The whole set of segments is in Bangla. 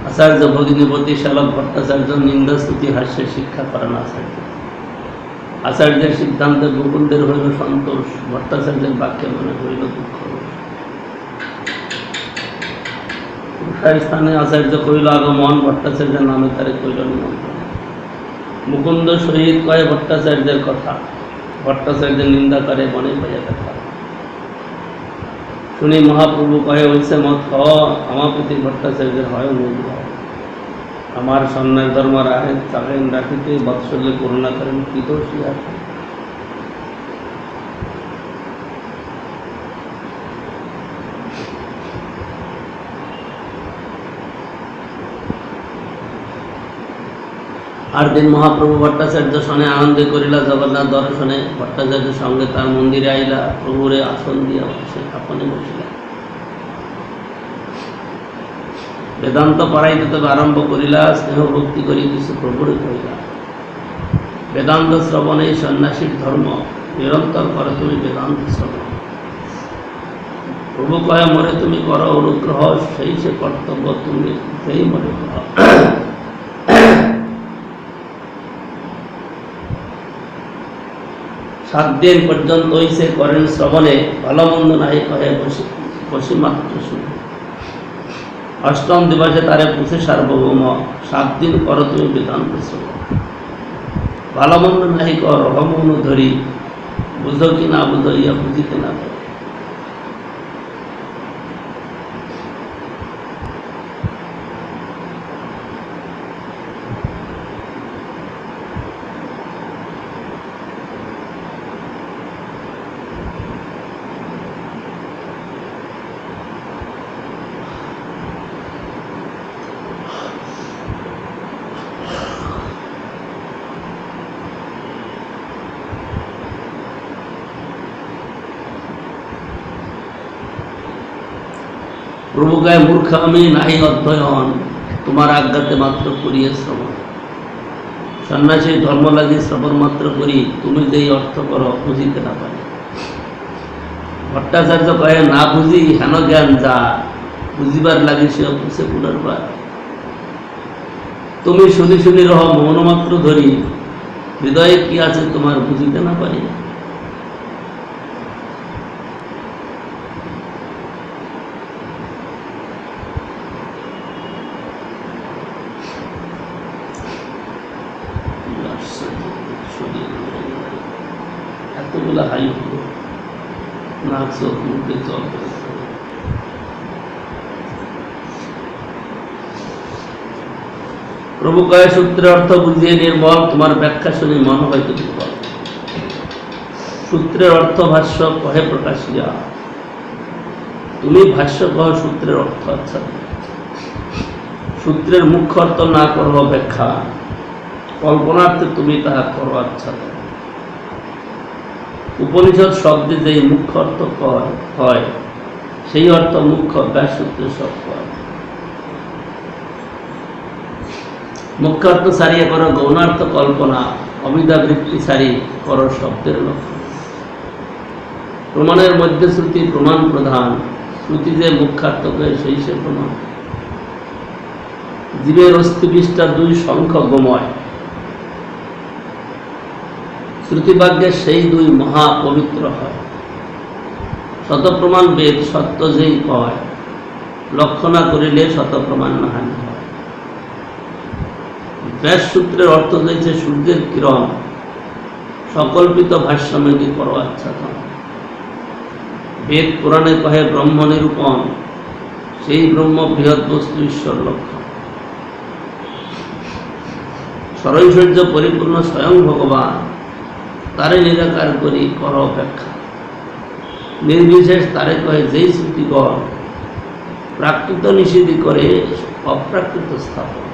आचार्य भगिनीपती शालक भट्टाचार्य निंदास्तुति हास्य शिक्षा करेন आचार्य आचार्य सिद्धांत गोकुलदेव हইল संतोष भट्टाचार्य वाक्य मन हইल दुख स्थाने आचार्य कहिल आगमन भट्टाचार्य नामे तारे कहिल निमंत्रण मुकुंद सहित कहे भट्टाचार्य कथा भट्टाचार्य निंदा करे बने बजा कथा শুনি মহাপ্রভু কহে হইছে মত আমাপতি ভট্টাচার্য হয় অনুগ্রহ আমার সন্ন্যাস ধর্ম রাহে চালেন রাখিতে বৎসল্যে করুণা করেন কি দোষী আছে আর দিন মহাপ্রভু ভট্টাচার্য শনে আনন্দে করিলা জগন্নাথ দর্শনে ভট্টাচার্য সঙ্গে তার মন্দিরে আইলা প্রভুরে আসন দিয়া বসে আপনে বসিলা বেদান্ত পড়াইতে তবে আরম্ভ করিলা স্নেহ ভক্তি করি কিছু প্রভুরে কহিলা বেদান্ত শ্রবণে সন্ন্যাসীর ধর্ম নিরন্তর করে তুমি বেদান্ত শ্রবণ প্রভু কহে মরে তুমি করো অনুগ্রহ, সেই সে কর্তব্য তুমি সেই মরে করো। 7 দিন পর্যন্ত হইছে করেন শ্রবণে, ভালো মন্দ নাই কহে বসি মাত্র শুনে। 8ম দিবসে তারে পুষে সার্বভৌম, 7 দিন করো তুমি বেদান্ত শ্রবণ। ভালো মন্দ নাই কর রহমন ধরি, বুঝো কি না বুঝো ইয়া বুঝিতে না পারে। প্রভু গায়ে মূর্খ আমি নাহি অধ্যয়ন, তোমার আজ্ঞাতে মাত্র করিয়ে শ্রবণ। সন্ন্যাসী ধর্ম লাগি শ্রবণ মাত্র করি, তুমি যেই অর্থ করো বুঝিতে না পারি। ভট্টাচার্য কহে না বুঝি হেন জ্ঞান যা, বুঝিবার লাগি সে পুষে পুনর্বার। তুমি শুনি শুনি রহ মৌন মাত্র ধরি, হৃদয়ে কি আছে তোমার বুঝিতে না পারি। এতগুলা হাই হলো, নাক চোখ মুখে জল। প্রভু কয়ে সূত্রের অর্থ বুঝিয়ে নির্মল, তোমার ব্যাখ্যা শুনি মন হয়তো দুর্বল। সূত্রের অর্থ ভাষ্য কহে প্রকাশিয়া, তুমি ভাষ্য কহ সূত্রের অর্থ। আচ্ছা, সূত্রের মুখ্য অর্থ না করো ব্যাখ্যা, কল্পনার্থে তুমি তাহা করো আচ্ছা। উপনিষদ শব্দে যেই মুখ্য অর্থ হয়, সেই অর্থ মুখ্য ব্যাস সূত্রে সব হয়। মুখ্য অর্থ সারিয়ে করো গৌণার্থ কল্পনা, অবিদ্যাবৃত্তি সারি করো শব্দের লক্ষ্য। প্রমাণের মধ্যে শ্রুতি প্রমাণ প্রধান, শ্রুতি যে মুখ্যার্থ করে সেই সে প্রমাণ। জীবের অস্থিবিষ্টা 2 শঙ্খ গোময়, শ্রুতিবাক্যের সেই 2 মহা পবিত্র হয়। শতপ্রমাণ বেদ সত্য যেই কয়, লক্ষ্য না করিলে শতপ্রমাণ না হানি হয়। ব্যাস সূত্রের অর্থ হয়েছে সূর্যের কিরণ, সকল্পিত ভাষ্যমেঘে করো আচ্ছাদন। বেদ পুরাণে কহে ব্রহ্ম নিরূপণ, সেই ব্রহ্ম বৃহৎ বস্তু ঈশ্বর লক্ষ্য। সরৈশ্বর্য পরিপূর্ণ স্বয়ং ভগবান, তারে নিরাকার করি কর অপেক্ষা। নির্বিশেষ তারে কহে যেই শ্রুতিকর, প্রাকৃত নিষিদ্ধি করে অপ্রাকৃত স্থাপন।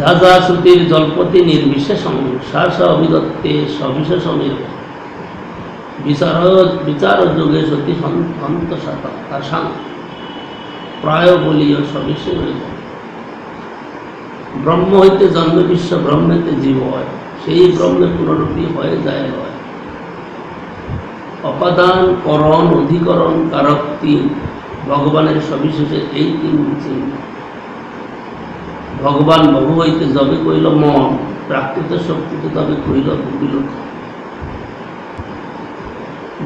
যা যা শ্রুতির জল্পতি নির্বিশেষং, শাস অভিদত্তে সবিশেষ নির্ভর। বিচার যোগে সতী হন্ত সাং, প্রায় বলিও সবিশেষ নির্ভর। ব্রহ্ম হইতে জন্মে বিশ্ব, ব্রহ্মেতে জীব হয়, সেই ব্রহ্মে পুনরূপী হয়ে যায় লয়। অপাদান, করণ, অধিকরণ, কারক তিন। ভগবানের সবিশেষে এই তিন চিহ্ন। ভগবান বহু হইতে যবে কইল মন, প্রাকৃত শক্তিতে তবে কইল বিলোক।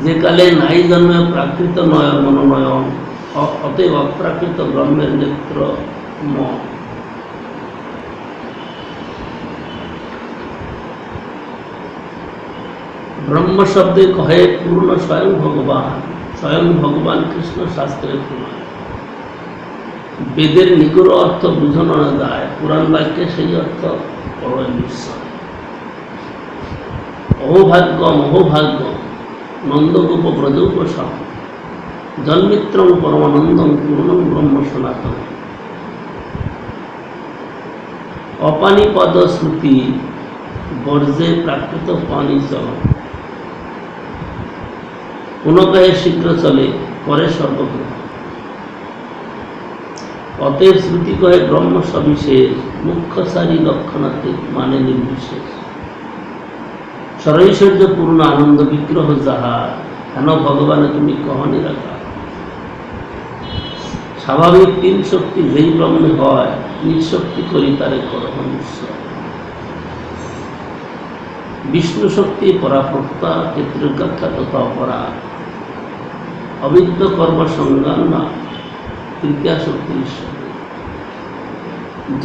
যে কালে নাই জন্মে প্রাকৃত নয় মনোনয়ন, অতএব অপ্রাকৃত ব্রহ্মের নেত্র মন। ব্রহ্ম শব্দে কহে পূর্ণ স্বয়ং ভগবান। স্বয়ং ভগবান কৃষ্ণ শাস্ত্রের প্রমাণ। বেদের নিগূঢ় অর্থ বুঝানো না যায়, পুরাণ বাক্যে সেই অর্থ পরম নিশ্চয়। অহোভাগ্যম অহোভাগ্যম নন্দগোপ ব্রজোপসম, জন্মিত্রং পরমানন্দং পূর্ণং ব্রহ্ম সনাতন। অপানিপদ শ্রুতি বর্জে প্রাকৃত পানি চল, পুনঃকাহে শীঘ্র চলে পরে সর্বগ্রহ। অতএব শ্রুতি কহে ব্রহ্ম সবিশেষ, মুখ্য সারি লক্ষণাত্মিক মানে নির্বিশেষ। সরৈশ্বর্য পূর্ণ আনন্দ বিগ্রহ যাহা, হেন ভগবানে তুমি কহ নিরাকার। স্বাভাবিক তিন শক্তি যেই ব্রহ্মে হয়, নিঃশক্তি করি তারে করহ নিশ্চয়। বিষ্ণু শক্তি পরাপ্রক্তা, ক্ষেত্রজ্ঞাখ্যা তথা অপরা। অবিদ্য কর্ম সংজ্ঞান না, তৃতীয়া শক্তি ঈশ্বর।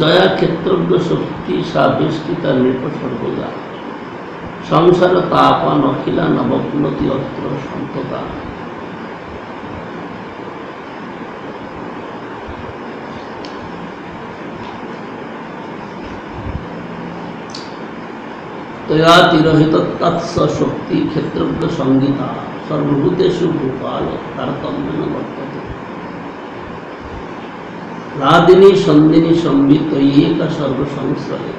জয়া ক্ষেত্রজ্ঞ শক্তি, সা বেষ্টিতা নৃপ সর্বদা। সংসার তাপা নখিলা নবপ্নতি অত্র সন্ততা। তয়া তিরোহিত তৎস শক্তি ক্ষেত্রজ্ঞ সংগীতা, সর্বভূতেষু ভূপাল তারতম্যেন বর্ততে। লাদিনী সন্দিনী সম্বিত একা সর্বসংশ্রয়ে,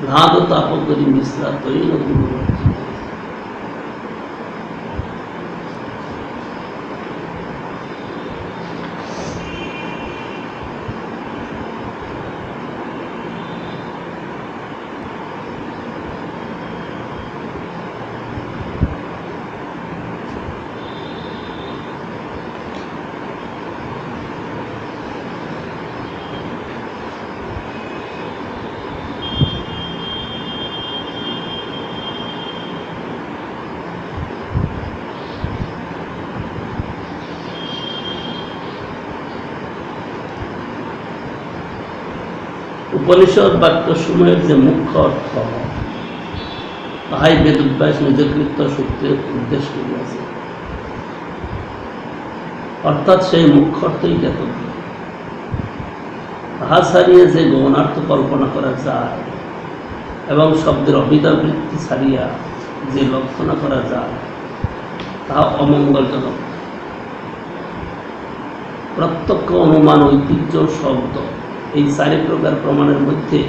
লাদ তাপকরি মিশ্রা তৈল গুরুবর্জিত। উপনিষদ বাক্য সময়ের যে মুখ্য অর্থ, তাহাই বেদব্যাস নিজকৃত সূত্রে উদ্দেশ্য করিয়াছে। অর্থাৎ সেই মুখ্য অর্থই জ্ঞাতব্য। তাহা ছাড়িয়ে যে গৌণার্থ কল্পনা করা যায় এবং শব্দের অভিধাবৃত্তি ছাড়িয়া যে লক্ষণা করা যায়, তাহা অমঙ্গলজনক। প্রত্যক্ষ, অনুমান, ঐতিহ্য, শব্দ, এই চারি প্রকার প্রমাণের মধ্যে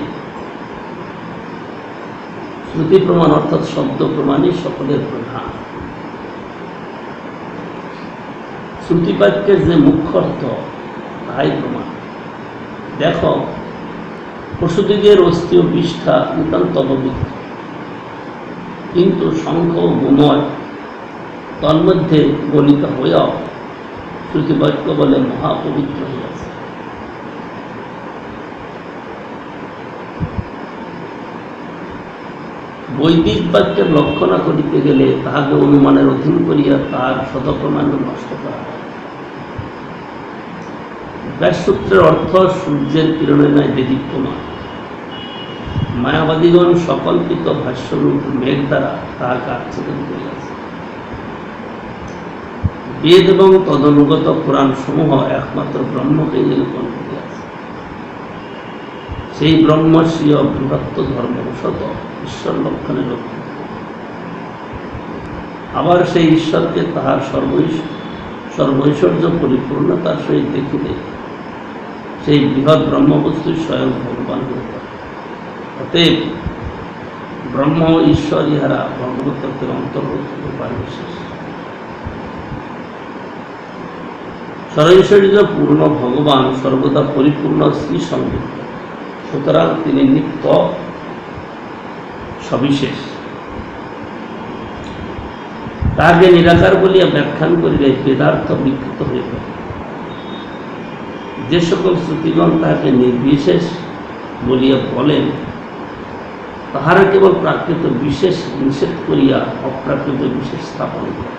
শ্রুতি প্রমাণ অর্থাৎ শব্দ প্রমাণই সকলের প্রধান। শ্রুতিবাক্যের যে মুখ্য অর্থ, তাই প্রমাণ। দেখো, পশুদিগের অস্থি ও বিষ্ঠা নিতান্ত অপবিত্র, কিন্তু শঙ্খ ও গুময় তন্মধ্যে গণিত হইয়াও শ্রুতিবাক্য বলে মহাপবিত্র হইয়াছে। বৈদিক বাক্যের লক্ষণা করিতে গেলে তাহাকে অনুমানের অধীন করিয়া তাহার সদপ্রমাণ নষ্ট করা হয়। ব্যাসসূত্রের অর্থ সূর্যের কিরণের ন্যায় দেদীপ্যমান। মায়াবাদীগণ সকল্পিত ভাষ্যরূপ মেঘ দ্বারা তাহাকে আচ্ছাদন করিয়াছে। বেদ এবং তদনুগত পুরাণ সমূহ একমাত্র ব্রহ্মকে নিরূপণ করিয়াছে। সেই ব্রহ্ম স্বীয় বৃহত্ত ধর্মবশত ঈশ্বর লক্ষণে লক্ষ্য, আবার সেই ঈশ্বরকে তাহার সর্বৈশ্বর্য পরিপূর্ণতার সহিত দেখিলে সেই বৃহৎ ব্রহ্মবস্তু স্বয়ং ভগবান হইত। অতএব ব্রহ্ম ও ঈশ্বর ইহারা ভগবত তত্ত্বের অন্তর্গত উপায় বিশেষ। সরৈশ্বর্য পূর্ণ ভগবান সর্বদা পরিপূর্ণ শ্রী সংযুক্ত, সুতরাং তিনি নিত্য সবিশেষ। তাহাকে নিরাকার বলিয়া ব্যাখ্যান করিলে বেদার্থ বিকৃত হইবে। যে সকল শ্রুতিগণ তাহাকে নির্বিশেষ বলিয়া বলেন, তাহারা কেবল প্রাকৃত বিশেষ নিষেধ করিয়া অপ্রাকৃত বিশেষ স্থাপন করে।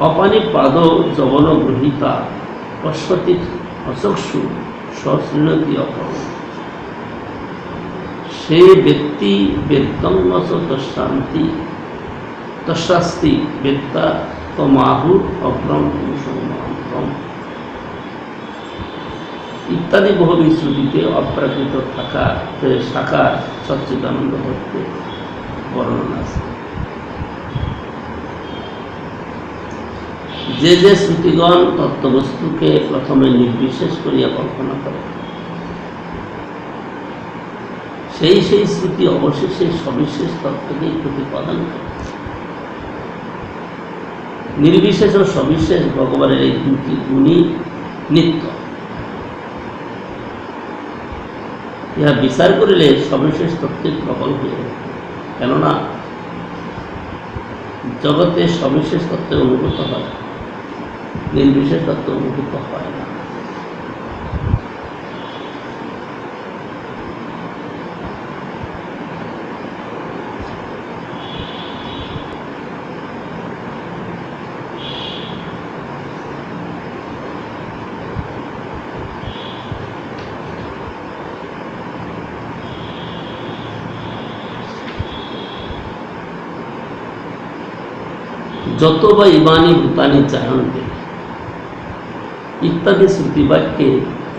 অপানিপাদ যবন গ্রহীতা পশ্বতী অচক্ষু সশৃণতি অপর। সে ব্যক্তি বেদঙ্গস তস্যাস্তি বেত্তা তমাহুর অব্রহ্ম ইত্যাদি বহু শ্রুতিতে অপ্রাকৃত শাখার সচ্চিদানন্দ তত্ত্বে বর্ণনা আছে। যে যে শ্রুতিগণ তত্ত্ববস্তুকে প্রথমে নির্বিশেষ করিয়া কল্পনা করে, সেই সেই শ্রুতি অবশেষে সবিশেষ তত্ত্বকেই প্রতিপাদন করে। নির্বিশেষ ও সবিশেষ ভগবানের এই দুটি গুণই নিত্য। ইহা বিচার করিলে সবিশেষ তত্ত্বে প্রবল হয়ে ওঠে। কেননা জগতে সবিশেষ তত্ত্বে অনুভূত হয়, নির্বিশেষ তত্ত্ব অনুভূত হয় না। যত বা ইমানি ভূতানি চায়ন্তে ইত্যাদি শ্রুতিবাক্যে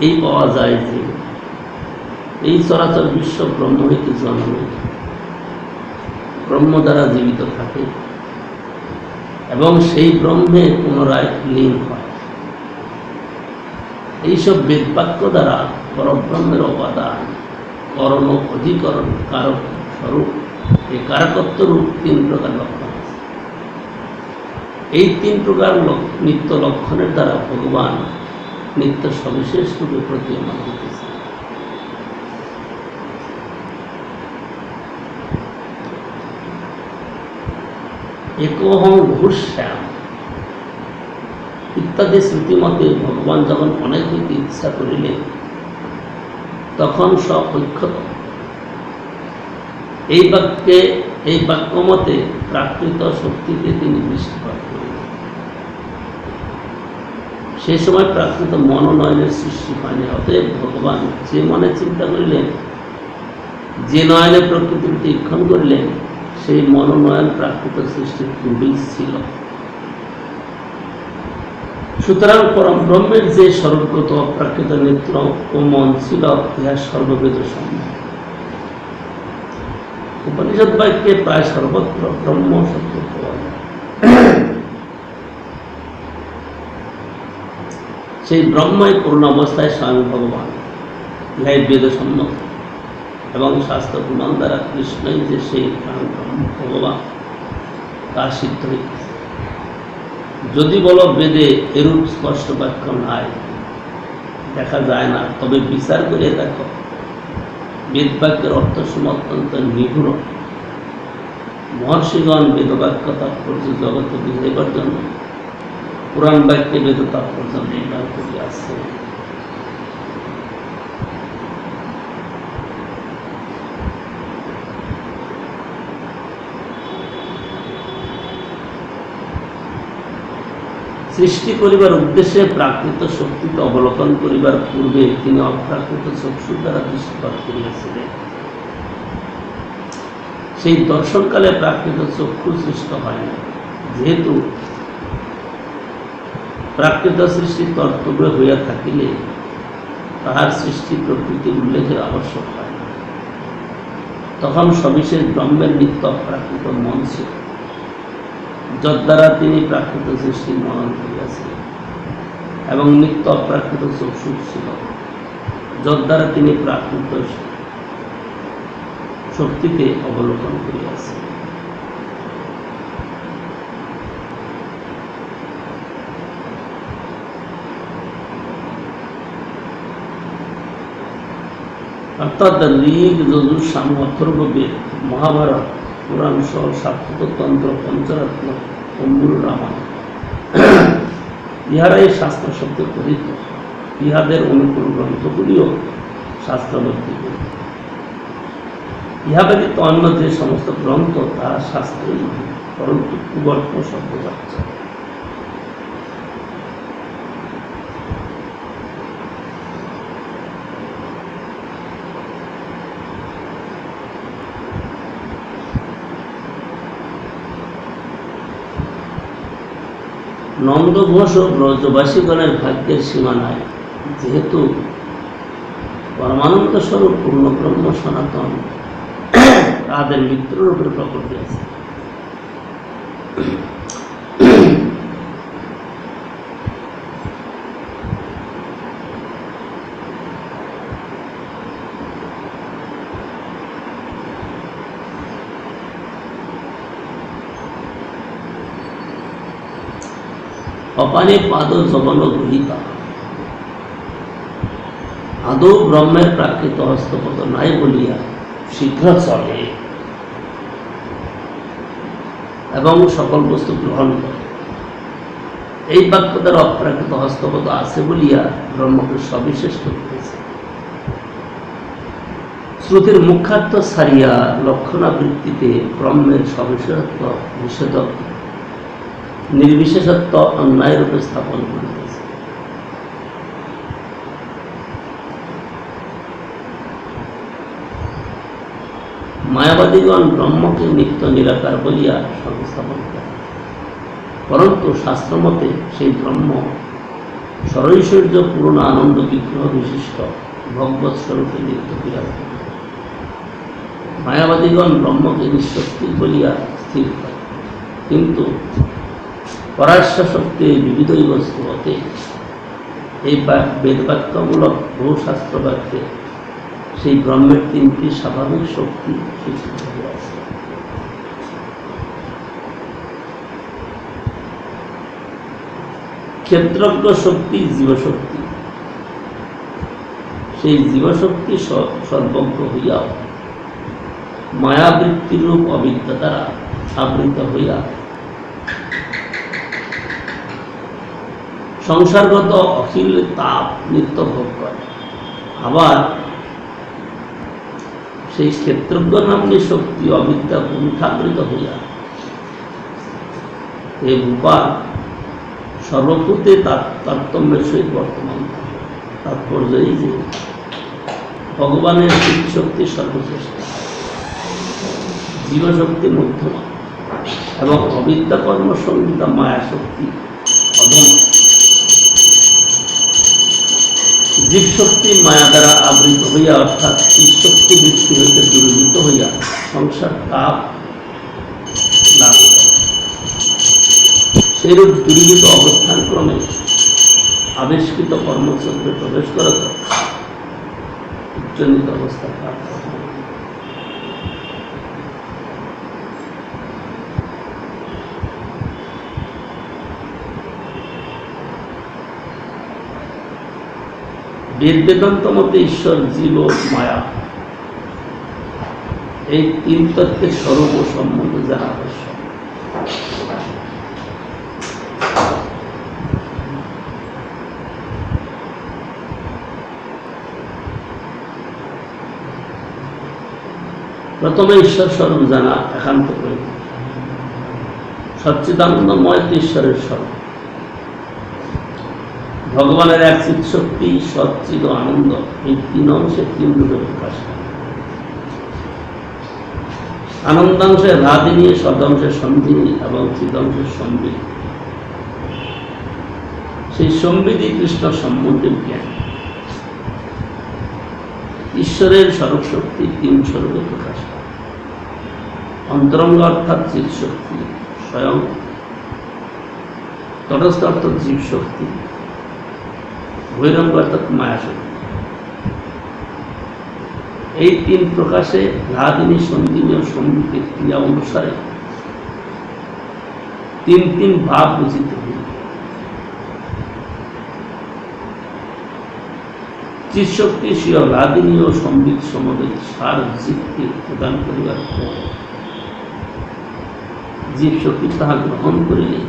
এই পাওয়া যায় যে এই চরাচর বিশ্ব ব্রহ্ম হইতে জন্মে, ব্রহ্ম দ্বারা জীবিত থাকে এবং সেই ব্রহ্মে পুনরায় লীন হয়। এইসব বেদবাক্য দ্বারা পরব্রহ্মের অবাদান, করণ, অধিকরণ, কারক স্বরূপ, এই কারকত্ব রূপ তিন প্রকার লক্ষণ। এই তিন প্রকার নিত্য লক্ষণের দ্বারা ভগবান নিত্য সবিশেষ রূপে প্রতীয়মান হইতেছে। একোহং ঘুশ্যাম ইত্যাদি শ্রুতিমতে ভগবান যখন অনেক হইতে ইচ্ছা করিলেন, তখন সব ঐক্যত। এই বাক্যমতে প্রাকৃত শক্তিকে তিনি দৃষ্টিপাত করিলেন। সেই সময় প্রাকৃত মনোনয়নের সৃষ্টি হয়নি। অতএব ভগবান যে মনে চিন্তা করিলেন, যে নয়নে প্রকৃতির তীক্ষণ করিলেন, সেই মনোনয়ন প্রাকৃত সৃষ্টির পূর্বেই ছিল। সুতরাং পরম ব্রহ্মের যে সর্বগত অপ্রাকৃত নেত্র ও মন ছিল, ইহা সর্ববেদ সম্ভব। উপনিষদ বাক্যে প্রায় সর্বত্র ব্রহ্ম শব্দ পাওয়া যায়। সেই ব্রহ্মই পূর্ণ অবস্থায় স্বয়ং ভগবান, ইহাই বেদসম্মত এবং শাস্ত্র প্রমাণ দ্বারা কৃষ্ণই যে সেই স্বয়ং ব্রহ্ম ভগবান তা সিদ্ধ হইতেছে। যদি বলো বেদে এরূপ স্পষ্ট বাক্য নাই, দেখা যায় না, তবে বিচার করে দেখো বেদ বাক্যের অর্থসমূহ অত্যন্ত নিগুড়। মহর্ষিগণ বেদবাক্য তাৎপর্য জগতে বুঝাইবার জন্য পুরাণ বাক্যে বেদ তাৎপর্য নির্ণয় করিয়াছে। সৃষ্টি করিবার উদ্দেশ্যে প্রাকৃত শক্তিকে অবলোকন করিবার পূর্বে তিনি অপ্রাকৃত চক্ষু দ্বারা দৃষ্টিপাত করিয়াছিলেন। সেই দর্শনকালে প্রাকৃত চক্ষু সৃষ্ট হয় না, যেহেতু প্রাকৃত সৃষ্টি কর্তব্য হইয়া থাকিলে তাহার সৃষ্টি প্রকৃতির উল্লেখের আবশ্যক হয় না। তখন সবিশেষ ব্রহ্মের নিত্য প্রাকৃত মন ছিল, যদ্বারা তিনি প্রাকৃত সৃষ্টি মনন করিয়াছিলেন, এবং নিত্য অপ্রাকৃত চক্ষু ছিল, যদ্বারা তিনি প্রাকৃত শক্তিকে অবলোকন করিয়াছিলেন। অর্থাৎ ঋগ, যজুর, সাম, অথর্ব বেদ, মহাভারত পুরাণ সহ শাক্ততন্ত্র, পঞ্চরত্ন ও মূল রামায়ণ, ইহারাই শাস্ত্র শব্দে কথিত। ইহাদের অনুকূল গ্রন্থগুলিও শাস্ত্রবর্তী। ইহা ব্যতীত অন্য যে সমস্ত গ্রন্থ তাহা শাস্ত্রই নয়, পরন্তু কুগল্প শব্দবাচ্য। নন্দ ঘোষ ও ব্রজবাসীগণের ভাগ্যের সীমা নাই, যেহেতু পরমানন্দ স্বরূপ পূর্ণ ব্রহ্ম সনাতন তাদের মৃত্যুর উপরে প্রকট হয়েছে। অপানে পাদ জবন গৃহীতা, আদৌ ব্রহ্মের প্রাকৃত হস্তপদ নাই বলিয়া শীঘ্র চলে এবং সকল বস্তু গ্রহণ করে। এই বাক্য দ্বারা অপ্রাকৃত হস্তপদ আছে বলিয়া ব্রহ্মকে সবিশেষ করিতেছে। শ্রুতির মুখ্যার্থ ছাড়িয়া লক্ষণাবৃত্তিতে ব্রহ্মের সবিশেষত্ব নিষেধক নির্বিশেষত্ব অন্যায় রূপে স্থাপন করিতেছে। মায়াবাদীগণ ব্রহ্মকে নিত্য নিরাকার বলিয়া সংস্থাপন করে, পরন্তু শাস্ত্রমতে সেই ব্রহ্ম সরৈশ্বর্য পূর্ণ আনন্দ বিগ্রহ বিশিষ্ট ভগবৎ স্বরূপে নিত্য বিরাজ। মায়াবাদীগণ ব্রহ্মকে নিঃশক্তি বলিয়া স্থির করে, কিন্তু পরাশ্য শক্তির বিবিধই বস্তু হতে এই বেদবাক্যমূলক বহু শাস্ত্র বাক্যে সেই ব্রহ্মের তিনটি স্বাভাবিক শক্তি সূচিত হইয়াছে। ক্ষেত্রজ্ঞ শক্তি জীবশক্তি, সেই জীবশক্তি সর্বজ্ঞ হইয়াও মায়াবৃত্তিরূপ অবিদ্যা দ্বারা আবৃত হইয়া সংসারগত অখিল তাপ নিত্য ভোগ করে। আবার সেই ক্ষেত্রজ্ঞ নাম্নী শক্তি অবিদ্যা কুণ্ঠাবৃত হইয়া এই ভূপাল সর্বভূতে তারতম্যের সহিত বর্তমান। তাৎপর্য এই যে ভগবানের শক্তি সর্বশ্রেষ্ঠ, জীবশক্তি মধ্যমা এবং অবিদ্যা কর্ম সংহিতা মায়া শক্তি অধম। জীবশক্তি মায়া দ্বারা আবৃত হইয়া অর্থাৎ ঈশ্বক্তি বৃত্তি হইতে দূরীভূত হইয়া সংসার তাপ লাভ করে। সেইরূপ দূরীভূত অবস্থান ক্রমে আবিষ্কৃত কর্মচক্রে প্রবেশ করা উচ্চনীত অবস্থা প্রাপ্ত হয়। বেদ বেদান্ত মতে ঈশ্বর, জীব ও মায়া এই তিন তত্ত্বের স্বরূপ ও সম্বন্ধে জানা আবশ্যক। প্রথমে ঈশ্বর স্বরূপ জানা একান্ত প্রয়োজন। সচ্চিদানন্দময় ঈশ্বরের স্বরূপ। ভগবানের এক চিৎ শক্তি, সচ্চিদ আনন্দ, এই তিন অংশে তিন রূপে প্রকাশ করে। আনন্দাংশে রাধিনী, সদংশে সন্ধিনী এবং চিদংশে সম্বিত। সেই সম্বিধি কৃষ্ণ সম্বন্ধে জ্ঞান। ঈশ্বরের স্বরূপ শক্তি তিন স্বরূপে প্রকাশ পায়। অন্তরঙ্গ অর্থাৎ চিৎ শক্তি, স্বয়ং তটস্থ অর্থাৎ জীব শক্তি, বহিরঙ্গ অর্থাৎ মায়া শক্তি। এই তিন প্রকাশে রাধিনী, সন্ধিনী ও সম্বিতের ক্রিয়া অনুসারে তিন তিন ভাব বুঝিতে হইবে। চিৎশক্তি স্বীয় রাধিনী ও সম্বিত সমবেত সার জীবকে প্রদান করিবার পর জীব শক্তি তাহা গ্রহণ করিলে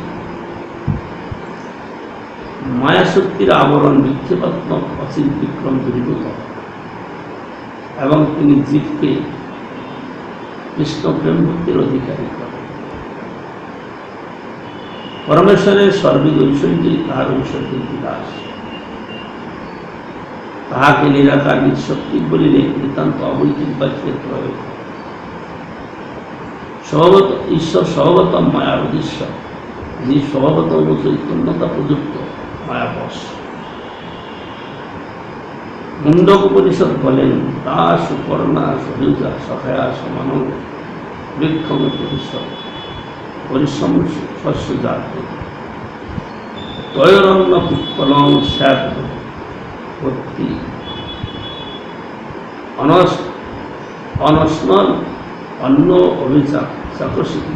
মায়া শক্তির আবরণ বিক্ষেপাত্মক অচির বিক্রম দূরীভূত এবং তিনি জীবকে কৃষ্ণ প্রেম ভক্তির অধিকারী করেন। পরমেশ্বরের সর্বিক ঐশ্বর্যই তাহার ঐশ্বর্যের বিকাশ। তাহাকে নিরাকার নিঃশক্তি বলিলে নিতান্ত অবৈদিক বাক্যের প্রয়োগ। স্বভাবত ঈশ্বর স্বভাবত মায়ার উদ্দেশ্য, যিনি স্বভাবত অনুচৈতন্যতা প্রযুক্ত মায়াবশ। মুন্ডক উপনিষদ বলেন, তা সুপর্ণা সহযোগা সহায়া সমানং বৃক্ষম পরিষদ পরিশ্রম শস্য জাত তয়রণ্য পুষ্পলং শ্যাত ভক্তি অনস্নন অন্য অভিচাপ চাকসিক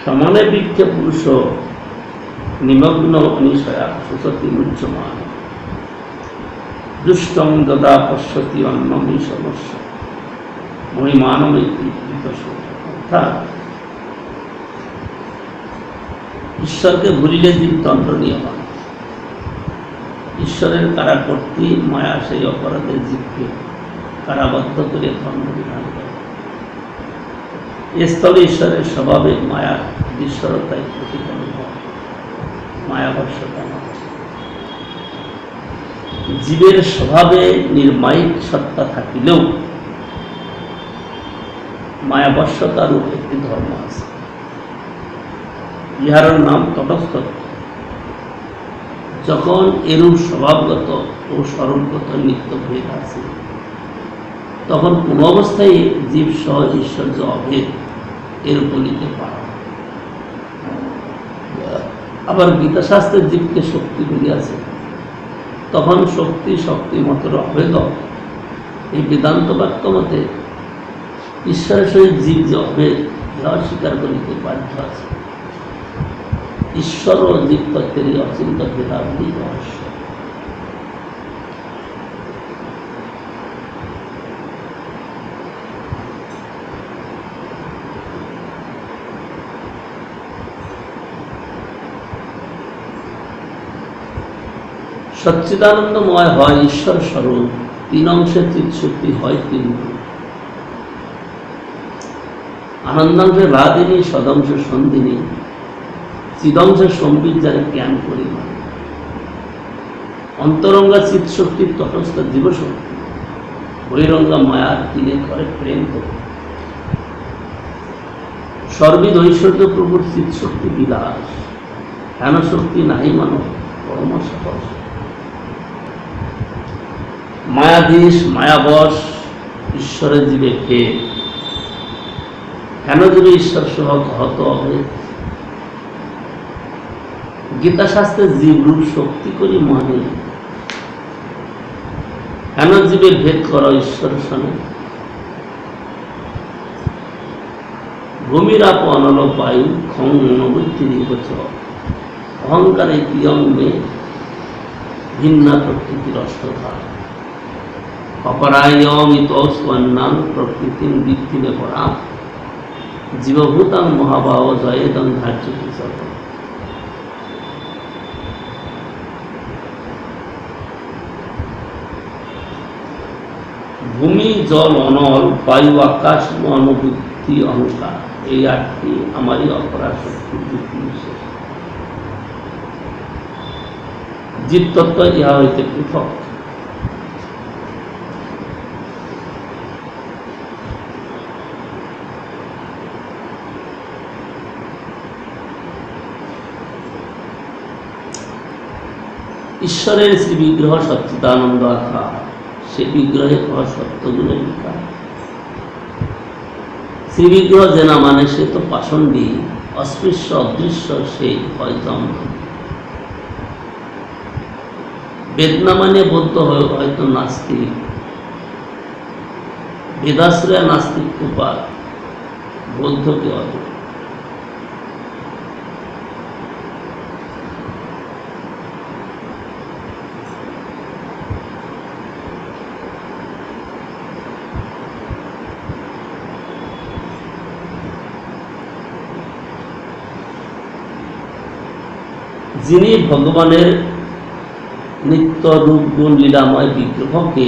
সমানে বৃক্ষে পুরুষ নিমগ্ন অনিশয়া সুসতি মুচ্যমান দুষ্টং দদা পশ্যতি অন্নমী সমস্য মহিমানমিতি। অর্থাৎ ঈশ্বরকে ভুলিলে জীব দণ্ডনীয় হয়। ঈশ্বরের কারাকর্তী মায়া সেই অপরাধের জীবকে কারাবদ্ধ করে ধর্ম বিধান করে। এ স্থলে ঈশ্বরের স্বভাবে মায়া ঈশ্বরতায় প্রতিফলন হয়, মায়াবশ্যতা নয়। জীবের স্বভাবে নির্মায়িক সত্তা থাকিলেও মায়াবশ্যতারও একটি ধর্ম আছে, ইহার নাম তটস্থ। যখন এরূপ স্বভাবগত ও স্বরূপগত নিত্য ভেদ আছে, তখন কোন অবস্থায় জীব সহ ঈশ্বর্য অভেদ এর উপনীতে পারে। আবার গীতাশাস্ত্রের জীবকে শক্তি বলিয়াছে, তখন শক্তি শক্তিমতের অভেদ। এই বেদান্ত বাক্য মতে ঈশ্বরের সহিত জীব যে অভেদ, ইহা স্বীকার করিতে বাধ্য আছে। ঈশ্বর ও জীব তত্ত্বের এই অচিন্ত ভেদাভেদই রহস্য। সচ্চিদানন্দময় হয় ঈশ্বর স্বরূপ, তিন অংশে চিৎশক্তি হয় তিন রূপ। আনন্দাংশে রাধিনী, সদংশে সন্ধিনী, চিদংশে সম্বিত যারে জ্ঞান করি। অন্তরঙ্গা চিৎশক্তির তটস্থ জীবশক্তি, বহিরঙ্গা মায়ার তিনে করে প্রেম করে। সর্বিদ ঐশ্বর্য প্রভুর চিৎশক্তি বিলাস, হেন শক্তি নাহি মানব পরম সহজ। মায়াধীশ মায়াবশ ঈশ্বরের জীবে ভেদ, হেন জীবে ঈশ্বর সহ হত অভেদ। গীতাশাস্ত্রে জীবরূপ শক্তি করি মানে, হেন জীবের ভেদ কর ঈশ্বর সনে। ভূমির আপ অনল বায়ু খং অনবৈতিরিক অহংকারে প্রিয়ং মে ভিন্না প্রকৃতির অষ্টধার। অপরায়মিতস্বন্নাং প্রকৃতিং বৃদ্ধিমে পরাম জীবভূতাং মহাভাব জয়েদং ধার্য কিশোর। ভূমি জল অনল বায়ু আকাশ অনুবুদ্ধি অহংকার, এই আটটি আমারই অপরা শক্তির যুক্তি বিশেষ। জীবতত্ত্ব ইহা হইতে পৃথক। ঈশ্বরের শ্রী বিগ্রহ সচ্চিদানন্দ আকার, সে বিগ্রহে সত্যগুণের বিকার। শ্রী বিগ্রহ যে না মানে সে তো পাষণ্ডী, অস্পৃশ্য অদৃশ্য সেই হয়তো আমরা। বেদনা মানে বৌদ্ধ হয়তো নাস্তিক, বেদাশ্রয় নাস্তিক উপায়, বৌদ্ধকে অদ্ভুত। যিনি ভগবানের নিত্য রূপ গুণ লীলাময় বিগ্রহকে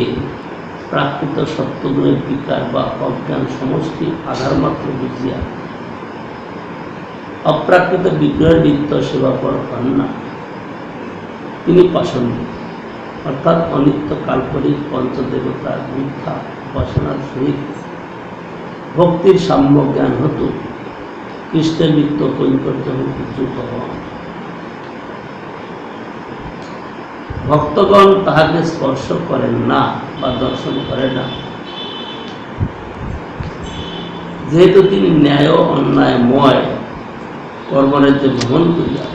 প্রাকৃত সত্যগুণের বিকার বা অজ্ঞান সমষ্টি আধার মাত্র বুঝিয়া অপ্রাকৃত বিগ্রহের নিত্য সেবা পর হন না, তিনি পাষণ্ড, অর্থাৎ অনিত্য কাল্পনিক পঞ্চদেবতার মিথ্যা উপাসনার সহিত ভক্তির সাম্য জ্ঞান হতো কৃষ্ণের নিত্য কৈঙ্কর্য হইতে চ্যুত হন। ভক্তগণ তাহাকে স্পর্শ করেন না বা দর্শন করেন না, যেহেতু তিনি ন্যায় অন্যায়ময় কর্মরাজ্য ভ্রমণ করিয়া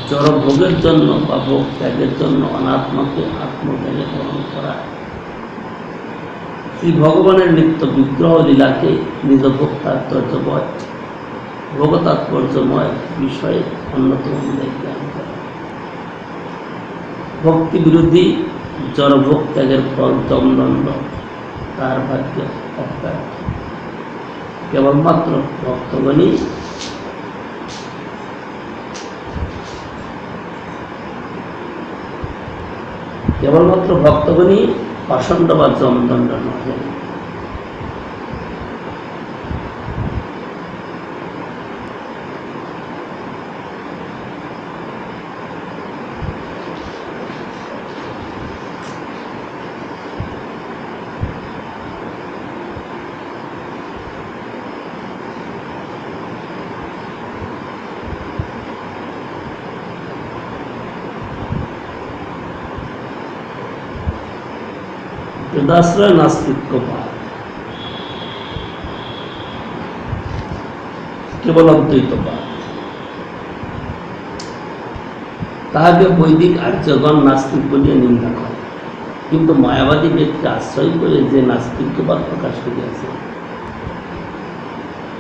জড়ভোগের জন্য বা ভোগ ত্যাগের জন্য অনাত্মাকে আত্মজ্ঞানে গ্রহণ করায় শ্রী ভগবানের নিত্য বিগ্রহ লীলাকে নিজ ভোগতাৎপর্যময় বিষয়ে অন্যতম জ্ঞান করে। ভক্তি বিরোধী জড়ভোগ ত্যাগের ফল দমদণ্ড, তার ভাগ্য অব্যর্থ। কেবলমাত্র ভক্তগণই পাষণ্ড বা জমদণ্ড নহে। বেদাশ্রয় নাস্তিক্যবাদ কেবল অদ্বৈতবাদ, তাহাকে বৈদিক আর্যগণ নাস্তিক বলিয়া নিন্দা করে, কিন্তু মায়াবাদী ব্যক্তি আশ্রয় করে যে নাস্তিক্যবাদ প্রকাশ করিয়াছে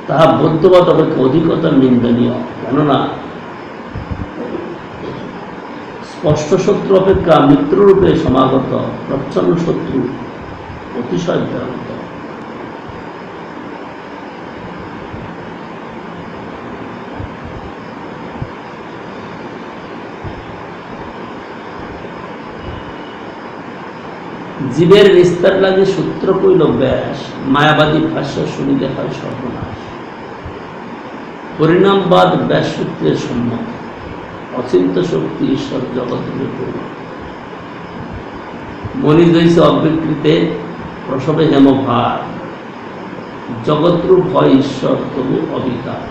তাহা বৌদ্ধবাদ অপেক্ষা অধিকতর নিন্দনীয়। কেননা স্পষ্ট শত্রু অপেক্ষা মিত্ররূপে সমাগত প্রচ্ছন্ন শত্রু অতিশয় ভয়ঙ্কর। জীবের নিস্তার লাগে সূত্র কইল ব্যাস, মায়াবাদী ভাষ্য শুনিলে হয় সর্বনাশ। পরিণামবাদ ব্যাস সূত্রের সম্মত, অচিন্ত শক্তি ঈশ্বর জগতের পূর্ণ। মনি জৈসে অবিকৃতে প্রসবে হেম ভার, জগৎরূপ হয় ঈশ্বর তবু অবিকার।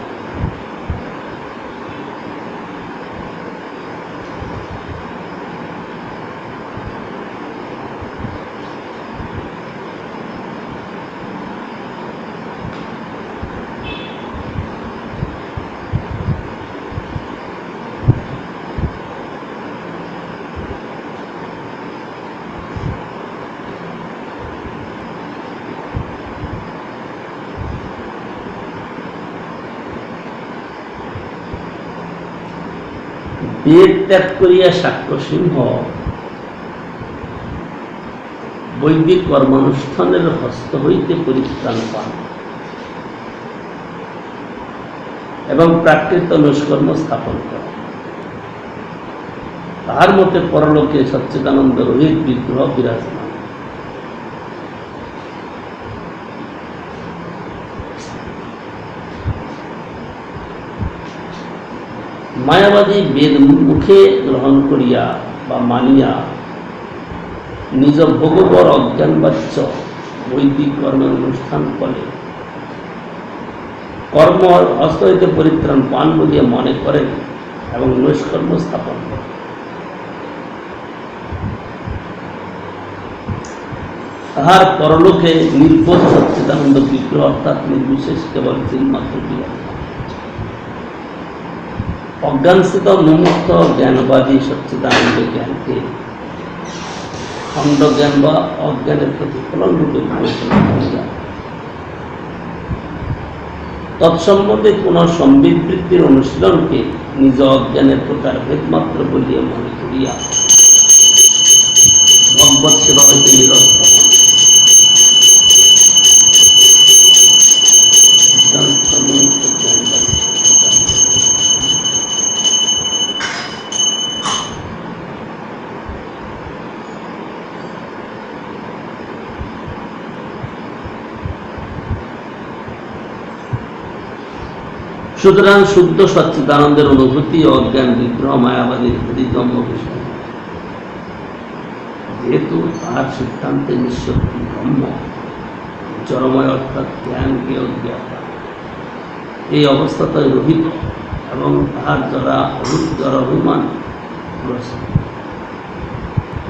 বেদ ত্যাগ করিয়া সাক্ষ্য সিংহ বৈদিক কর্মানুষ্ঠানের হস্ত হইতে পরিত্রাণ পান এবং প্রাকৃত নিষ্কর্ম স্থাপন করেন। তাহার মতে পরলোকে সচ্চিদানন্দ রহিত বিগ্রহ বিরাজমান। মায়াবাদী বেদ মুখে গ্রহণ করিয়া বা মানিয়া নিজ ভোগবর অজ্ঞানবাচ্য বৈদিক কর্মের অনুষ্ঠান করে কর্ম হস্ত হইতে পরিত্রাণ পান বলিয়া মনে করেন এবং নৈষ্কর্ম স্থাপন করেন। তাহার পরলোকে নির্বোধ সচ্চিদানন্দ বিগ্রহ অর্থাৎ নির্বিশেষ কেবল চিন্মাত্র বিরাজ। অজ্ঞানস্থিত মুমুক্ত জ্ঞানবাদী সচ্চিদানন্দ জ্ঞানকে খণ্ড জ্ঞান বা অজ্ঞানের প্রতিফলন রূপে বিবেচনা করিয়া তৎসম্বন্ধে পুনঃ সম্বিবৃত্তির অনুশীলনকে নিজ অজ্ঞানের প্রকার ভেদমাত্র বলিয়া মনে করিয়া ভগবৎ সেবা হইতে নিরস্ত হন। সুতরাং শুদ্ধ সচ্চিদানন্দের অনুভূতি অজ্ঞান বিগ্রহ মায়াবাদীর হৃদম্ব বিষয়, যেহেতু তার সিদ্ধান্তে নিঃশক্তি ব্রহ্ম জড়ময় অর্থাৎ জ্ঞান জ্ঞেয় জ্ঞাতা এই অবস্থাতে রহিত এবং তাহার জড় অভিমান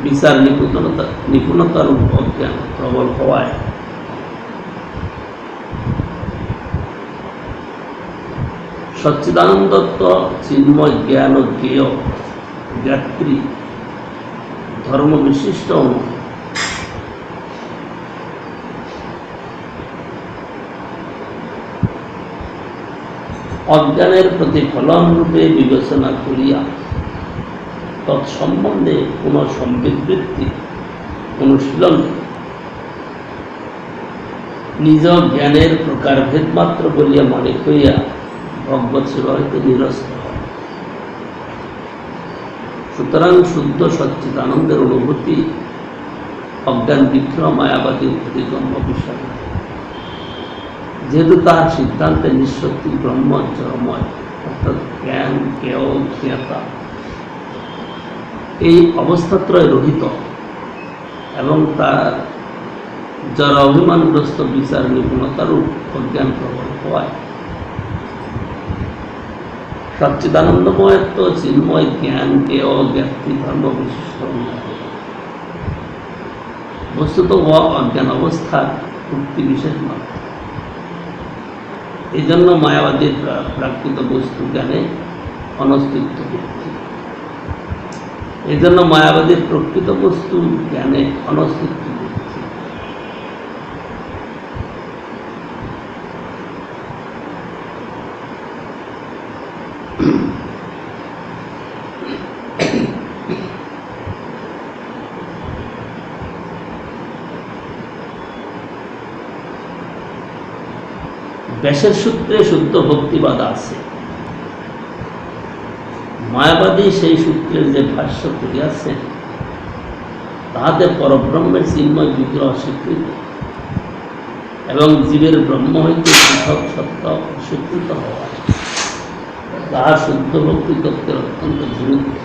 বিচার নিপুণতার অজ্ঞান প্রবল হওয়ায় সচ্চিদানন্দত্ব চিন্ময় জ্ঞান ও জ্ঞেয় জ্ঞাত্রী ধর্ম বিশিষ্ট অজ্ঞানের প্রতিফলন রূপে বিবেচনা করিয়া তৎসম্বন্ধে কোন সম্বিদবৃত্তি অনুশীলন নিজ জ্ঞানের প্রকারভেদ মাত্র বলিয়া মনে করিয়া ভগবৎ সেবা হইতে নিরস্ত হয়। সুতরাং শুদ্ধ সচ্চিদানন্দের অনুভূতি অজ্ঞান বিগ্রহ মায়াবাদী হৃদম্ব বিষয়, যেহেতু তার সিদ্ধান্তে নিঃশক্তি ব্রহ্ম জড়ময় অর্থাৎ জ্ঞান জ্ঞেয় জ্ঞাতা এই অবস্থাত্রয় রহিত এবং তার যারা অভিমানগ্রস্ত বিচার নিপুণতারূপ অজ্ঞান প্রবল হওয়ায় সচ্চিদানন্দময়ত্ব চিন্ময় জ্ঞান জ্ঞেয় জ্ঞাতি ধর্ম বিশিষ্ট বস্তুত অজ্ঞান অবস্থার মুক্তি বিশেষ মাত্র। এই জন্য মায়াবাদীর প্রাকৃত বস্তু জ্ঞানে অনস্তিত্ব ভিত্তি, এই জন্য মায়াবাদীর প্রকৃত বস্তু জ্ঞানে অনস্তিত্ব ভিত্তি। ব্যাসের সূত্রে শুদ্ধ ভক্তিবাদ আছে, মায়াবাদী সেই সূত্রের যে ভাষ্য করিয়াছেন তাহাতে পরব্রহ্মের চিন্ময় বিগ্রহ অস্বীকৃত এবং জীবের ব্রহ্ম হইতে পৃথক সত্য অস্বীকৃত হওয়ায় তাহার শুদ্ধ ভক্তি তত্ত্বের অত্যন্ত বিরুদ্ধ।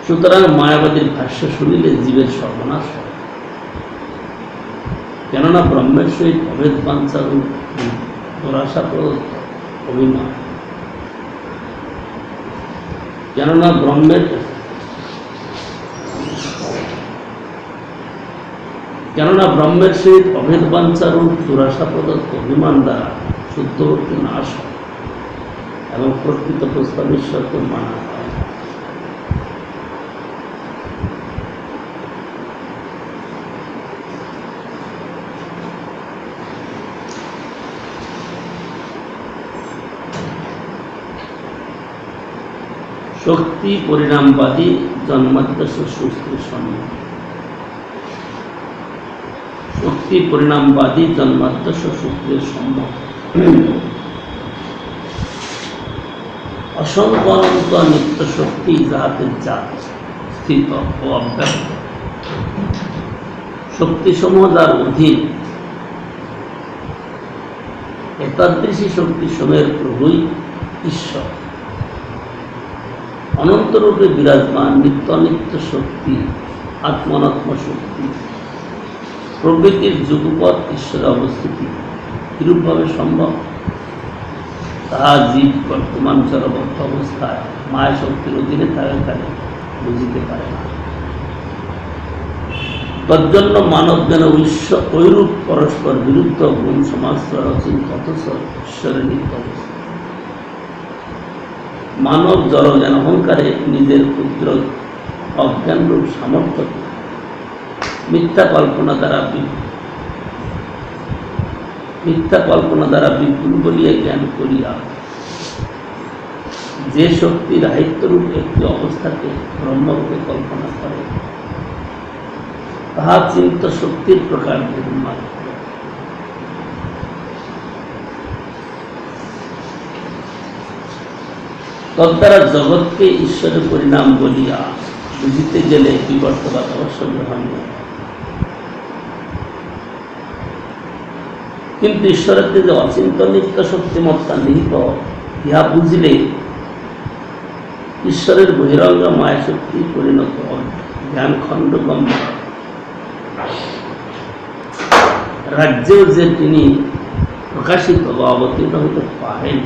সুতরাং মায়াবাদীর ভাষ্য শুনিলে জীবের সর্বনাশ হয়, কেননা ব্রহ্মের সহিত অভেদ বাঞ্ছার দুরাশা প্রদত্ত অভিমান, কেননা ব্রহ্মের সহিত অভেদ বাঞ্ছারূপ দুরাশা প্রদত্ত অভিমান দ্বারা শুদ্ধ ভক্তি নাশ হয় এবং প্রকৃত প্রস্তাব ঈশ্বরকে মানা হয়। শক্তি পরিণামবাদী জন্মাদ্যস্য সুস্থির সম্মত, শক্তি পরিণামবাদী জন্মাদ্যস্য সুস্থির সম্মত অসংখ্য অনন্ত নিত্য শক্তি যাহাতে জাত স্থিত ও অব্যক্ত শক্তিসমূহ যার অধীন, এতাদৃশী শক্তিসমূহের প্রভুই ঈশ্বর অনন্তরূপে বিরাজমান নিত্য নিত্য শক্তি আত্মনাত্ম শক্তি প্রবৃত্তির যুগপৎ ঈশ্বরে অবস্থিতি কিরূপভাবে সম্ভব তাহা জীব বর্তমান জড়বদ্ধ অবস্থায় মায়া শক্তির অধীনে থাকাকালে বুঝিতে পারে না। তজ্জন্য মানব যেন ঐরূপ পরস্পর বিরুদ্ধ গুণ সমাজ রচিত অথচ ঈশ্বরের নিত্য অবস্থা। মানব জড় যেন অহংকারে নিজের ক্ষুদ্র অজ্ঞানরূপ সামর্থ্য মিথ্যা কল্পনা দ্বারা বিপুল বলিয়া জ্ঞান করিয়া যে শক্তি রাহিত্যরূপ একটি অবস্থাকে ব্রহ্মরূপে কল্পনা করে তাহা চিন্ত শক্তির প্রকার মাত্র। তদ্বারা জগৎকে ঈশ্বরের পরিণাম বলিয়া বুঝিতে গেলে বিবর্তবাদ অবশ্য গ্রহণীয়। কিন্তু ঈশ্বরের যে অচিন্ত নিত্য শক্তিমত্তা নিহিত, ইহা বুঝলে ঈশ্বরের বহিরঙ্গ মায়া শক্তি পরিণত জ্ঞান খণ্ডগম্য রাজ্যেও যে তিনি প্রকাশিত বা অবতীর্ণ হইতে পারেন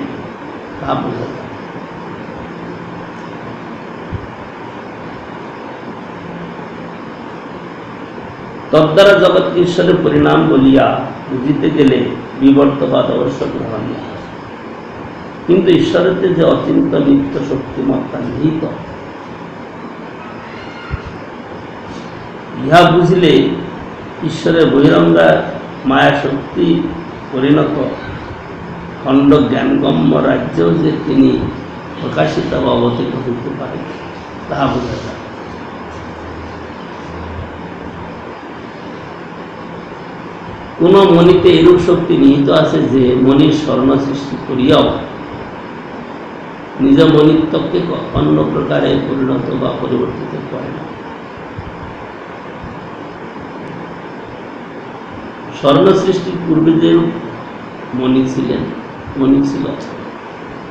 তা বোঝা যায়। তদ্বারা জগৎকে ঈশ্বরের পরিণাম বলিয়া বুঝিতে গেলে বিবর্তবাদ অবশ্য গ্রহণীয়। কিন্তু ঈশ্বরের যে অচিন্ত নিত্য শক্তিমত্তা নিহিত, ইহা বুঝলে ঈশ্বরের বহিরঙ্গা মায়া শক্তি পরিণত খণ্ড জ্ঞানগম্য রাজ্যেও যে তিনি প্রকাশিত বা অবতীর্ণ হইতে পারেন তাহা বোঝা যায়। কোন মণিতে এরূপ শক্তি নিহিত আছে যে মণির স্বর্ণ সৃষ্টি করিয়াও নিজ মণিত্বকে অন্য প্রকারে পরিণত বা পরিবর্তিত করে না। স্বর্ণ সৃষ্টির পূর্বে যে মণি ছিল,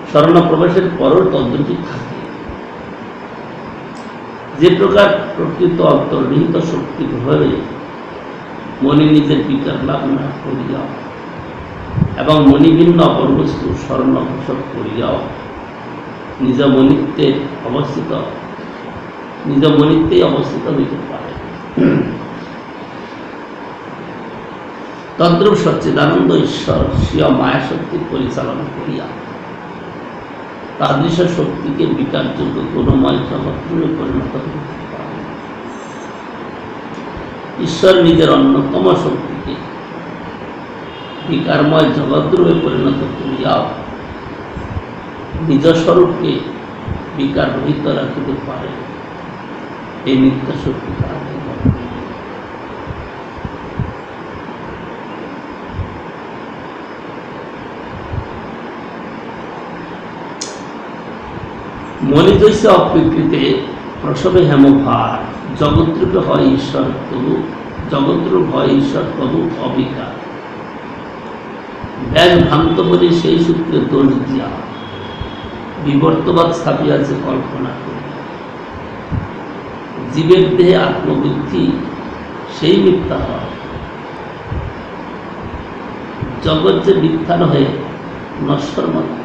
স্বর্ণ প্রবেশের পরও তদ্রুপই থাকে। যে প্রকার প্রকৃত অন্তর্নিহিত শক্তি ভাবে মণি নিজের বিকার লাভ না করিয়াও এবং মণিভিন্ন অপর বস্তু স্বর্ণ ঘোষক করিয়াও নিজ মণিত্বেই অবস্থিত হইতে পারে, তদ্রূপ সচ্চিদানন্দ ঈশ্বর স্বীয় মায়া শক্তি পরিচালনা করিয়া তাদৃশ শক্তিকে বিকারযোগ্য গুণময় জগৎরূপে পরিণত করতে পারে। ঈশ্বর নিজের অন্যতম শক্তিকে বিকারময় জগৎরূপে পরিণত করিয়াও নিজ স্বরূপকে বিকার রহিত রাখিতে পারে। এই নিত্য শক্তি তার মণিদৈস্য অপ্রকৃতে প্রসবে হেমভার জগৎরূপে হয় ঈশ্বর তবু অবিকার। ব্যাগ ভ্রান্ত বলে সেই সূত্রে দোষ দিয়া বিবর্তবাদ স্থাপিয়াছে কল্পনা করি। জীবের দেহে আত্মবুদ্ধি সেই মিথ্যা হয়, জগৎ যে মিথ্যা নহে নশ্বর মাত্র।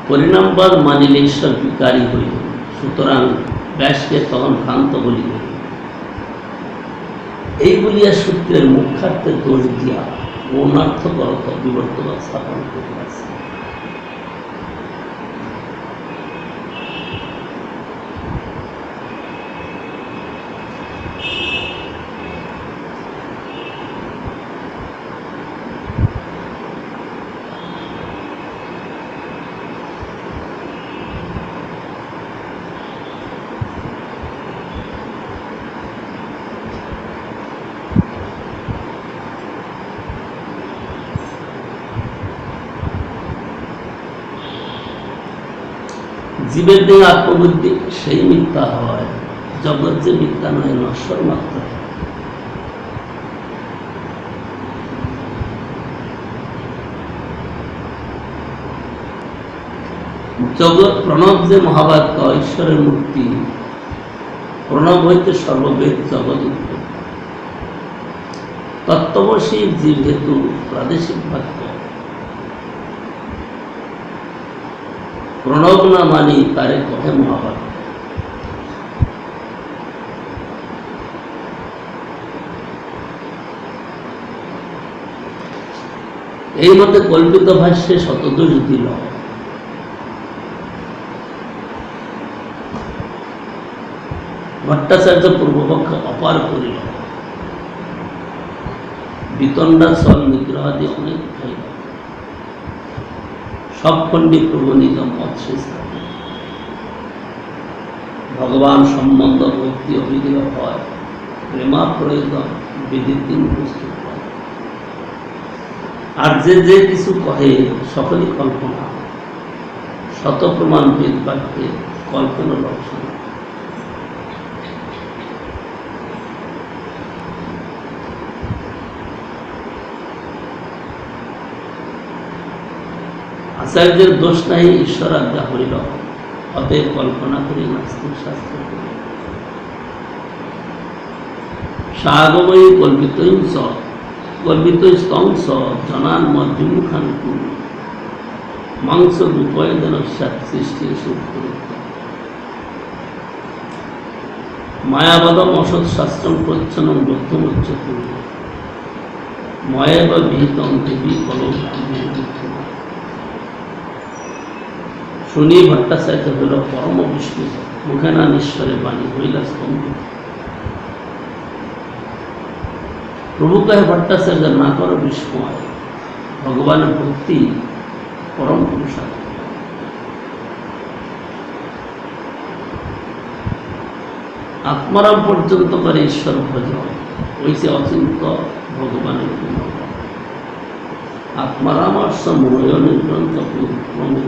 পরিণামবাদ মানিলে ঈশ্বর বিকারী হইল, সুতরাং ব্যাসকে তখন ভ্রান্ত বলিল। এই বলিয়া সূত্রের মুখ্যার্থে দোষ দিয়া অনর্থকরত বিবর্তবাদ স্থাপন করিয়াছে। জীবের দেহে আত্মবুদ্ধি সেই মিথ্যা হয়, জগৎ যে মিথ্যা নয় নশ্বর মাত্র। জগৎ প্রণব যে মহাবাক্য ঈশ্বরের মূর্তি, প্রণব হইতে সর্ববেদ জগৎ উৎপত্তি। তত্ত্ববশী জীব হেতু প্রাদেশিক বাক্য, প্রণব না মানি তারে কহে মহাবাক্য। এই মতে কল্পিত ভাষ্যে শতদোষ দিল, ভট্টাচার্য পূর্বপক্ষ অপার করিল, বিতণ্ডা চল নিগ্রহাদি অনেক হইল, সব খণ্ডী প্রভু নিজ মত শেষ থাকে। ভগবান সম্বন্ধ ভক্তি অভিগ্রহ হয়, প্রেমা প্রয়োজন বিধি তিন প্রস্তুত হয়। আর যে যে কিছু কহে সকলই কল্পনা, শত প্রমাণ বেদ বাক্যে কল্পনা লক্ষণ। আচার্যের দোষ নাই, ঈশ্বর আজ্ঞা হইল, অতএব কল্পনা করি নাস্তিক শাস্ত্র করি। সাগময়ী কল্পিতং স জনান মধ্যমুখান কুরু, মাংস রূপয়দন সৃষ্টি মায়াবাদম অসৎ শাস্ত্রম প্রচ্ছন্নম বৌদ্ধমুচ্চ কুরু, ময়েব বিহিতং দেবী কলম। শুনি ভট্টাচার্য হইল পরম বিস্মিত, মুখে না ঈশ্বরের বাণী হইল স্তম্ভিত। প্রভু কহে ভট্টাচার্য না করো বিস্ময়, ভগবানের ভক্তি পরম পুরুষার্থ। আত্মারাম পর্যন্ত করে ঈশ্বর ভজন, ওইসে অচিন্ত ভগবানের গুণ। আত্মারামর্ষ ময় নির্গ্রন্থ ক্রমে,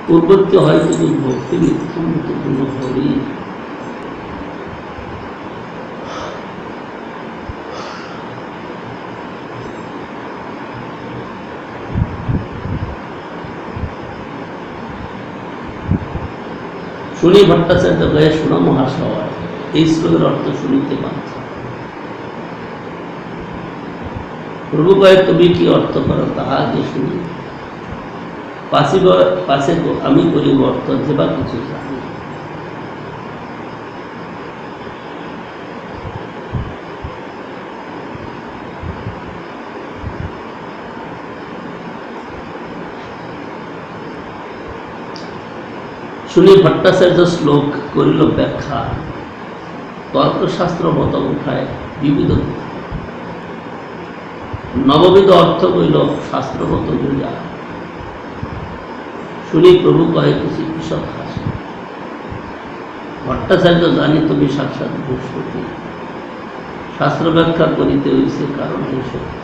পূর্বত্য হয় শুধু ভক্তি নিত্যম গুণ হরি। শুনি ভট্টাচার্য গায়ে শোনা মহাশয়, এই শ্লোকের অর্থ শুনিতে পাচ্ছ। প্রভু কয়ে তুমি কি অর্থ করো তাহা আগে শুনি, পাশে আমি করিব অর্থ যেবা কিছু জানি। শুনি ভট্টাচার্য শ্লোক করিল ব্যাখ্যা, তর্কশাস্ত্র মত উঠায় বিবিধ নববিধ অর্থ কইল শাস্ত্রগত বুঝা। শুনি প্রভু কহে কিছু কৃষক হাসে, ভট্টাচার্য জানি তুমি সাক্ষাৎ বৃহস্পতি, শাস্ত্র ব্যাখ্যা করিতে হইছে কারণ এই সত্য।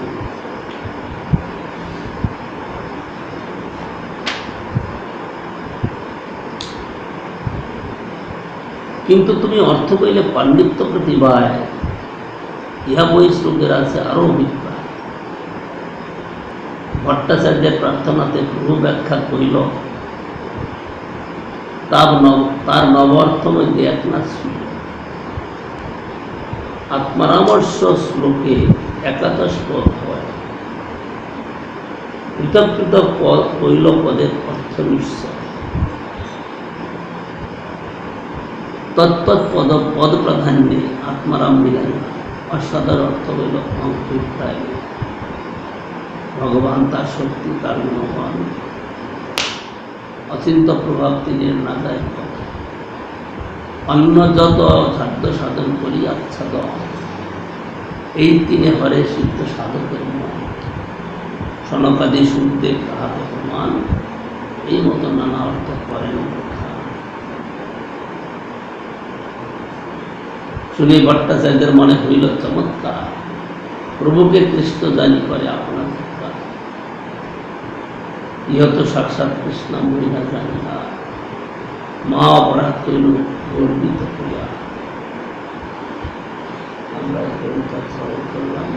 কিন্তু তুমি অর্থ কইলে পাণ্ডিত্য প্রতিভায়, ইহা বই শ্লোকের আছে আরো অভিপ্রায়। ভট্টাচার্যের প্রার্থনাতে প্রভু ব্যাখ্যা করিল, তার নব অর্থ মধ্যে এক না ছিল। আত্মারামর্শ শ্লোকে 11 পদ হয়, পৃথক পৃথক পদ কইল পদের অর্থ নিশ্চয়। তৎপদ পদ প্রাধান্যে আত্মারাম মিলাই না, অসাধার অর্থ হইল অভিপ্রায়। ভগবান তার শক্তি, তার গুণবান, অচিন্ত প্রভাব তিনি না যায়। অন্য যত সাধ্য সাধন করি আচ্ছাদ, এই তিনি হরে সিদ্ধ সাধকের মন। সনকাদি শুদ্ধে তাহাকে প্রমাণ, এই মতো নানা অর্থ করেন। শুনি ভট্টাচার্যের মনে হইল চমৎকার, প্রভুকে কৃষ্ণ জানি করে আপনার ধিক্কার। ইহত সাক্ষাৎ কৃষ্ণ মহিলা জানি না, মা অপরাধ করিল গর্বিত করিয়া। আমরা শ্রবণ করলাম।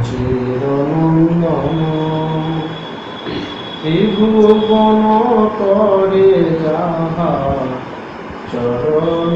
চিরনন্দন ত্রিভুবন করে যাহা চরণ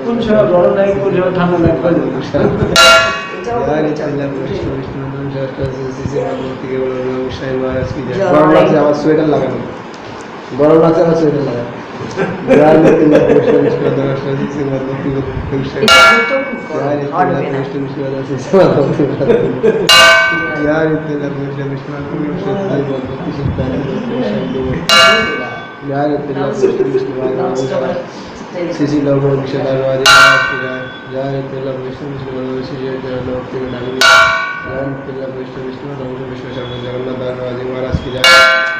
কোন সময় গরম লাগে কোন সময় ঠান্ডা লাগে গরম লাগছে আমার সোয়েটার লাগানো গরম লাগছে আমার সোয়েটার লাগানো Sisi Lauro Vishadharwadi Jai Tilla Vishnu Vishnu Sisi Jai Lokti Nami Jai Tilla Vishnu Vishnu Ramja Vishnu Sharma Jagannath Dharwadi Maharaj ki Jai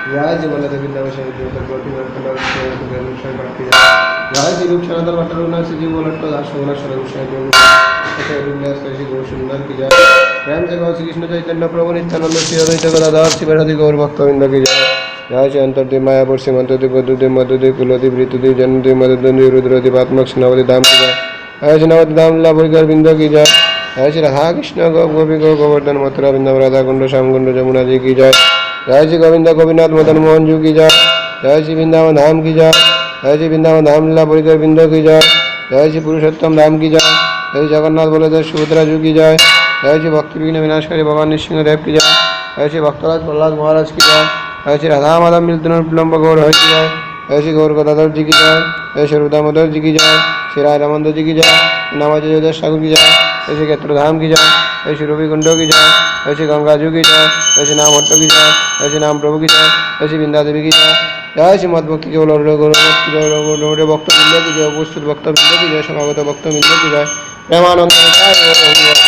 Jai Jagannath Vrindavan Shri Jyota Koti Vartana Vishnu Vishnu Shri Bhakti Jai Jai Sri Rup Shanadar Vataruna Sisi Volatto Dashona Shri Vishnu Jyota Sri Vrindavan Sri Gosundar ki Jai Ram Jagao Sri Krishna Chaitanya Prabhu Nityananda Sri Advaita Gadadhar Sri Bharati Gaur Bhaktavinda ki Jai Jai Sri Antardev Mayapur Sri Mantadev Vadudev Madhudev Kulodev Ritudev Janudev Madhudev Rudradev Atmak Sri Navadi Dham ki Jai Jai Sri Navadi Dham Lila Bhurigar Binda ki Jai Jai Sri Radha Krishna Gopi Govardhan Mathura Vrindavan Radha Kunda Sham Kunda Jamuna ji ki Jai Jai Sri Govinda Gopinath Madan Mohan ji ki Jai Jai Sri Vrindavan Dham ki Jai Jai Sri Vrindavan Dham Lila Bhurigar Binda ki Jai Jai Sri Purushottam Dham ki Jai Jai Sri Jagannath Baladev Subhadra ji ki Jai Jai Sri Bhakti Vigna Vinashkari Bhavan Nrsimha Dev ki Jai Jai Sri Bhaktaraj Prahlad Maharaj ki Jai Jai Sri Radha Madam Miltunar Pilamba Gaur Hari ki Jai Jai Sri Gaur Gadadhar ji ki Jai Jai Sri Rudamodar ji ki Jai Sri Rai Ramanda ji ki Jai Namaji Jodhar Sagur ki Jai Jai Sri Ketra Dham ki Jai Jai Sri Rubi Kundo ki Jai Jai Sri Ganga Ju ki Jai Jai Sri Nam Hatto ki Jai Jai Sri Nam Prabhu ki Jai Jai Sri Binda Devi ki Jai Jai Sri Madh Bhakti Gaur Gaur Bhakta Binda ki Jai Upasthit Bhakta Binda ki Jai Samagata Bhakta Binda ki Jai Premananda Jai